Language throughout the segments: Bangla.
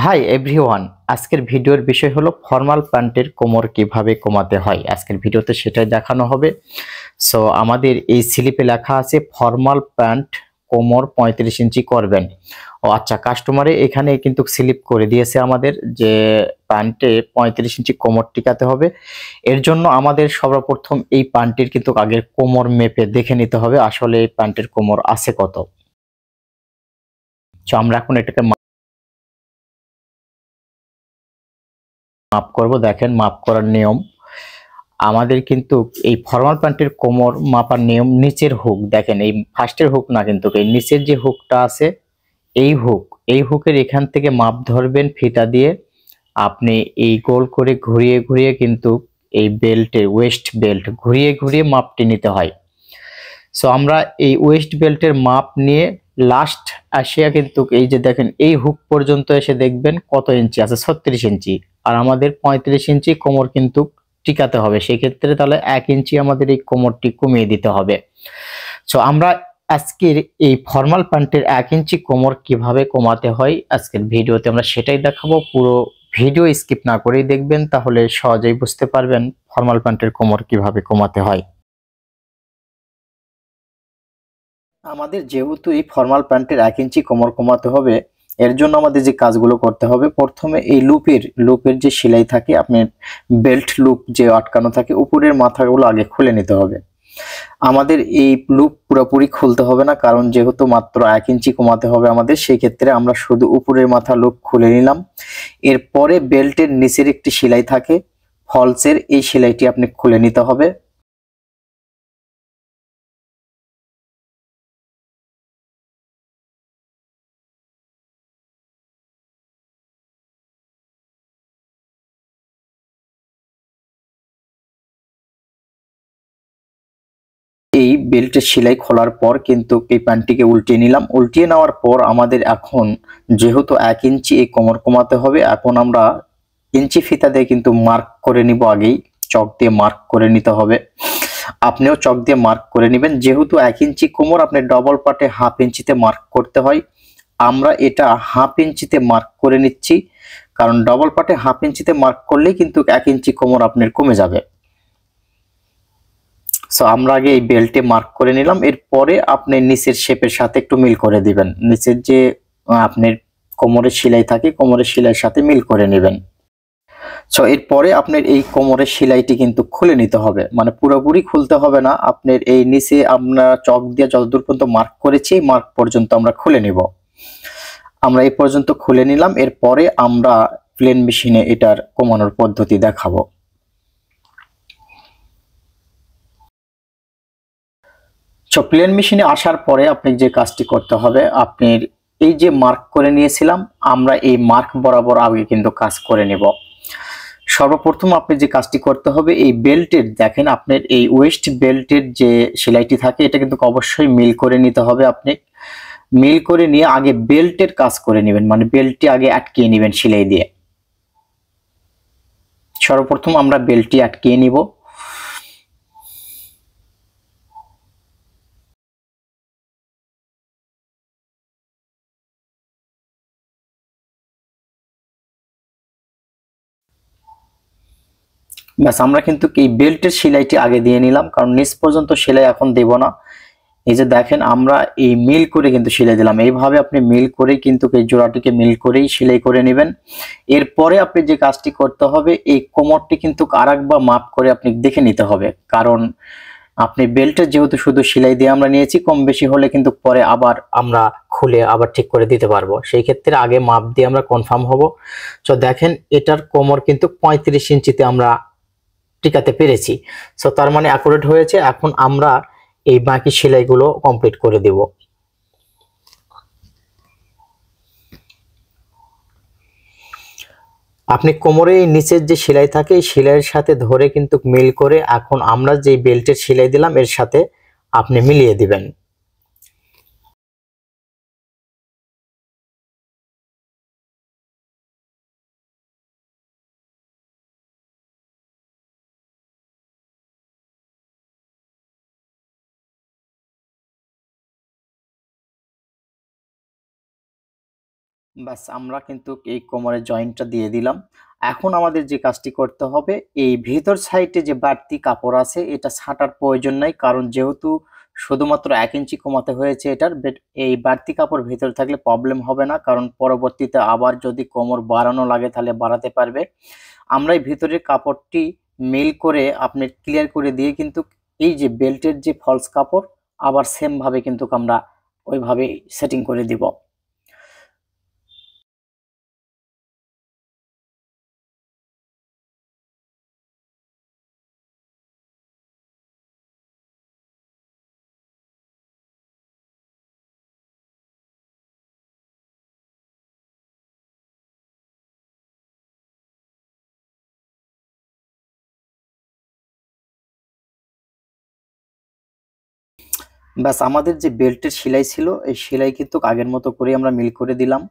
Hi everyone. আজকের ভিডিওর বিষয় হলো ফর্মাল প্যান্টের কোমর কিভাবে কমাতে হয়। আজকের ভিডিওতে সেটাই দেখানো হবে। সো আমাদের এই স্লিপে লেখা আছে ফর্মাল প্যান্ট কোমর 35 ইঞ্চি করবেন। ও আচ্ছা, কাস্টমারে এখানে কিন্তু স্লিপ করে দিয়েছে আমাদের যে প্যান্টে 35 ইঞ্চি কোমর টিকাতে হবে। এর জন্য আমাদের সর্বপ্রথম এই প্যান্টের কিন্তু আগের কোমর মেপে দেখে নিতে হবে আসলে এই প্যান্টের কোমর আছে কত। সো আমরা এখন এটাকে মাপ করব। দেখেন মাপ করার নিয়ম আমাদের কিন্তু এই ফর্মাল প্যান্টের কোমর মাপার নিয়ম নিচের হুক, দেখেন এই ফার্স্টের হুক না, কিন্তু এই নিচের যে হুকটা আছে এই হুকের এখান থেকে মাপ ধরবেন ফিতা দিয়ে। আপনি এই গোল করে ঘুরিয়ে ঘুরিয়ে কিন্তু এই বেল্টের ওয়েস্ট বেল্ট ঘুরিয়ে ঘুরিয়ে মাপটি নিতে হয়। সো আমরা এই ওয়েস্ট বেল্টের মাপ নিয়ে লাস্ট আসিয়া কিন্তু এই যে দেখেন এই হুক পর্যন্ত এসে দেখবেন কত ইঞ্চি আছে, 36 ইঞ্চি। আর আমাদের 35 ইঞ্চি কোমর কিন্তু টিকাতে হবে, সেক্ষেত্রে তাহলে 1 ইঞ্চি আমাদের এই কোমরটি কমিয়ে দিতে হবে। সো আমরা আজকের এই ফর্মাল প্যান্টের 1 ইঞ্চি কোমর কিভাবে কমাতে হয় আজকের ভিডিওতে আমরা সেটাই দেখাবো। পুরো ভিডিও স্কিপ না করেই দেখবেন, তাহলে সহজেই বুঝতে পারবেন ফর্মাল প্যান্টের কোমর কিভাবে কমাতে হয়। আমাদের যেহেতু এই ফর্মাল প্যান্টের 1 ইঞ্চি কোমর কমাতে হবে, এর জন্য আমাদের যে কাজগুলো করতে হবে, প্রথমে এই লুপের যে সেলাই থাকে, আপনার বেল্ট লুপ যে আটকানো থাকে, উপরের মাথাগুলো আগে খুলে নিতে হবে। আমাদের এই লুপ পুরোপুরি খুলতে হবে না, কারণ যেহেতু মাত্র 1 ইঞ্চি কমাতে হবে আমাদের, সেই ক্ষেত্রে আমরা শুধু উপরের মাথা লুপ খুলে নিলাম। এরপরে বেল্টের নিচের একটি সেলাই থাকে ফলসের, এই সেলাইটি আপনি খুলে নিতে হবে। এই বেল্টের সেলাই খোলার পর কিন্তু এই প্যান্টটিকে উল্টিয়ে নিলাম। উল্টিয়ে নেওয়ার পর আমাদের এখন যেহেতু 1 ইঞ্চি এই কোমর কমাতে হবে, এখন আমরা ইঞ্চি ফিতা দিয়ে কিন্তু মার্ক করে নিব। আগেই চক দিয়ে মার্ক করে নিতে হবে। আপনিও চক দিয়ে মার্ক করে নেবেন। যেহেতু 1 ইঞ্চি কোমর, আপনি ডবল পার্টে 1/2 ইঞ্চিতে মার্ক করতে হয়। আমরা এটা 1/2 ইঞ্চিতে মার্ক করে নিচ্ছি, কারণ ডবল পার্টে 1/2 ইঞ্চিতে মার্ক করলেই কিন্তু 1 ইঞ্চি কোমর আপনার কমে যাবে। সো আমরা আগে এই বেল্টে মার্ক করে নিলাম। এরপরে আপনি নিচের শেপের সাথে একটু মিল করে দিবেন। নিচের যে আপনার কোমরের সেলাই থাকে, কোমরের সেলাইয়ের সাথে মিল করে নেবেন। সো এরপরে আপনার এই কোমরের সেলাইটি কিন্তু খুলে নিতে হবে, মানে পুরোপুরি খুলতে হবে না। আপনার এই নিচে আমরা চক দিয়ে যতদূর পর্যন্ত মার্ক করেছি, মার্ক পর্যন্ত আমরা খুলে নিব। আমরা এই পর্যন্ত খুলে নিলাম। এরপরে আমরা প্লেন মেশিনে এটার কমানোর পদ্ধতি দেখাবো। সো প্লেন মেশিনে আসার পরে আপনি যে কাজটি করতে হবে, আপনার এই যে মার্ক করে নিয়েছিলাম, আমরা এই মার্ক বরাবর আগে কিন্তু কাজ করে নেব। সর্বপ্রথম আপনি যে কাজটি করতে হবে, এই বেল্টের দেখেন আপনার এই ওয়েস্ট বেল্টের যে সেলাইটি থাকে, এটা কিন্তু অবশ্যই মিল করে নিতে হবে। আপনি মিল করে নিয়ে আগে বেল্টের কাজ করে নেবেন, মানে বেল্টটি আগে আটকিয়ে নেবেন সেলাই দিয়ে। সর্বপ্রথম আমরা বেল্টটি আটকিয়ে নিব। ব্যাস, আমরা কিন্তু এই বেল্টের সেলাইটি আগে দিয়ে নিলাম, কারণ নিচ পর্যন্ত সেলাই এখন দেব না। এই যে দেখেন আমরা এই মিল করে কিন্তু সেলাই দিলাম। এইভাবে আপনি মিল করেই কিন্তু এই জোড়াটিকে মিল করেই সেলাই করে নেবেন। এরপরে আপনি যে কাজটি করতে হবে, এই কোমরটি কিন্তু আরেকবার মাপ করে আপনি দেখে নিতে হবে, কারণ আপনি বেল্টের যেহেতু শুধু সেলাই দিয়ে আমরা নিয়েছি, কম বেশি হলে কিন্তু পরে আবার আমরা খুলে আবার ঠিক করে দিতে পারবো। সেই ক্ষেত্রে আগে মাপ দিয়ে আমরা কনফার্ম হব। তো দেখেন এটার কোমর কিন্তু 35 ইঞ্চিতে আমরা টিকাতে পেরেছি। সো তার মানে অ্যাকুরেট হয়েছে। এখন আমরা এই বাকি সেলাইগুলো কমপ্লিট করে দেব। আপনি কোমরে নিচের যে সেলাই থাকে, এই সেলাইয়ের সাথে ধরে কিন্তু মিল করে এখন আমরা যে বেল্টের সেলাই দিলাম এর সাথে আপনি মিলিয়ে দিবেন। ব্যাস আমরা কিন্তু এই কোমরের জয়েন্টটা দিয়ে দিলাম। এখন আমাদের যে কাজটি করতে হবে, এই ভেতর সাইডে যে বাড়তি কাপড় আছে এটা ছাঁটার প্রয়োজন নাই, কারণ যেহেতু শুধুমাত্র 1 ইঞ্চি কমাতে হয়েছে এটার এই বাড়তি কাপড় ভেতরে থাকলে প্রবলেম হবে না, কারণ পরবর্তীতে আবার যদি কোমর বাড়ানো লাগে তাহলে বাড়াতে পারবে। আমরা এই ভিতরের কাপড়টি মিল করে আপনি ক্লিয়ার করে দিয়ে কিন্তু এই যে বেল্টের যে ফলস কাপড় আবার সেম ভাবে কিন্তু আমরা ওইভাবে সেটিং করে দিব। ব্যাস আমাদের যে বেল্টের সেলাই ছিল এই সেলাই কিন্তু আগের মতো করে আমরা মিল করে দিলাম।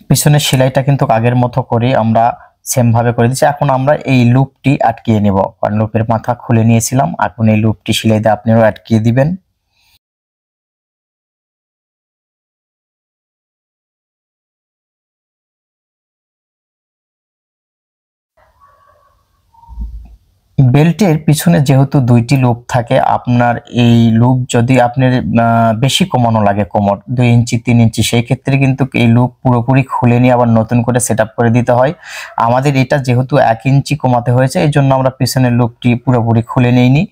পিছনের সেলাইটা কিন্তু আগের মতো করে আমরা সেম ভাবে করে দিচ্ছি। এখন আমরা এই লুপটি আটকিয়ে নেব, কারণ লুপের মাথা খুলে নিয়েছিলাম। এখন এই লুপটি সেলাই দিয়ে আপনারাও আটকিয়ে দিবেন। বেল্টের পিছনে যেহেতু 2টি লুপ থাকে, আপনার এই লুপ যদি আপনার বেশি কমানো লাগে কোমর 2 ইঞ্চি 3 ইঞ্চি, সেই ক্ষেত্রে কিন্তু এই লুপ পুরোপুরি খুলে নিয়ে আবার নতুন করে সেটআপ করে দিতে হয়। আমাদের এটা যেহেতু 1 ইঞ্চি কমাতে হয়েছে এই জন্য আমরা পিছনের লুপটি পুরোপুরি খুলে নিইনি।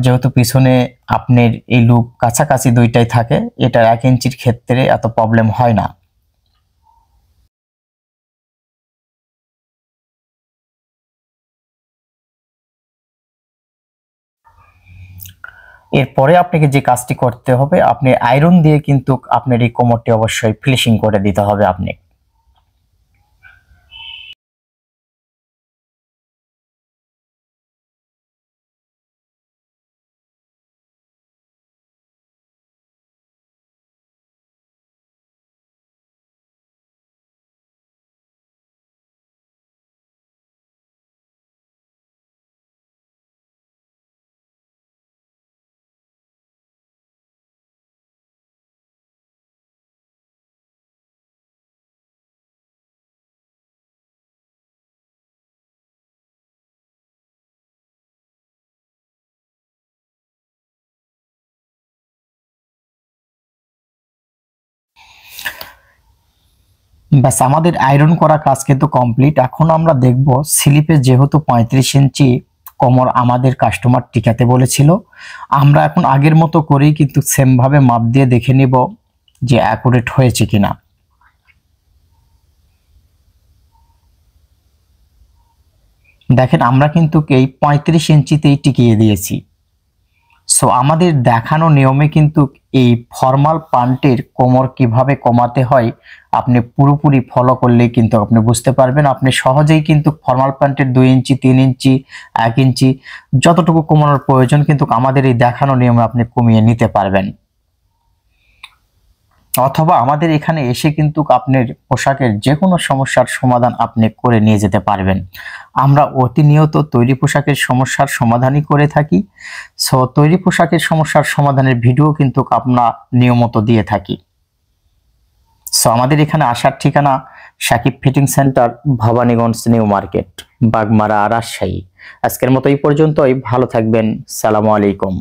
যেহেতু পিছনে আপনার এই লুপ কাছাকাছি 2টাই থাকে, এটা 1 ইঞ্চির ক্ষেত্রে এত প্রবলেম হয় না। এরপরে আপনাকে যে কাজটি করতে হবে, আপনি আয়রন দিয়ে কিন্তু আপনার এই কোমরটি অবশ্যই ফিনিশিং করে দিতে হবে। আপনি ব্যাস আমাদের আয়রন করা কাজ কিন্তু কমপ্লিট। এখন আমরা দেখব স্লিপে যেহেতু 35 ইঞ্চি কোমর আমাদের কাস্টমার টিকাতে বলেছিল, আমরা এখন আগের মতো করেই কিন্তু সেম ভাবে মাপ দিয়ে দেখে নিব যে অ্যাকুরেট হয়েছে কিনা। দেখেন আমরা কিন্তু এই 35 ইঞ্চিতেই টিকিয়ে দিয়েছি। সো আমাদের দেখানো নিয়মে কিন্তু এই ফর্মাল প্যান্টের কোমর কিভাবে কমাতে হয় আপনি পুরোপুরি ফলো করলেই কিন্তু আপনি বুঝতে পারবেন। আপনি সহজেই কিন্তু ফর্মাল প্যান্টের 2 ইঞ্চি 3 ইঞ্চি 1 ইঞ্চি যতটুকু কমানোর প্রয়োজন কিন্তু আমাদের এই দেখানো নিয়মে আপনি কমিয়ে নিতে পারবেন, অথবা আমাদের এখানে এসে কিন্তু আপনার পোশাকের যে কোনো সমস্যার সমাধান আপনি করে নিয়ে যেতে পারবেন। আমরা প্রতিনিয়ত তৈরি পোশাকের সমস্যার সমাধানই করে থাকি। সো তৈরি পোশাকের সমস্যার সমাধানের ভিডিও কিন্তু আমরা নিয়মিত দিয়ে থাকি। সো আমাদের এখানে আসার ঠিকানা Shakib fitting centre, Bhabaniganj new market, Bagmara, Rajshahi. আজকের মতো এই পর্যন্তই। ভালো থাকবেন। সালামু আলাইকুম।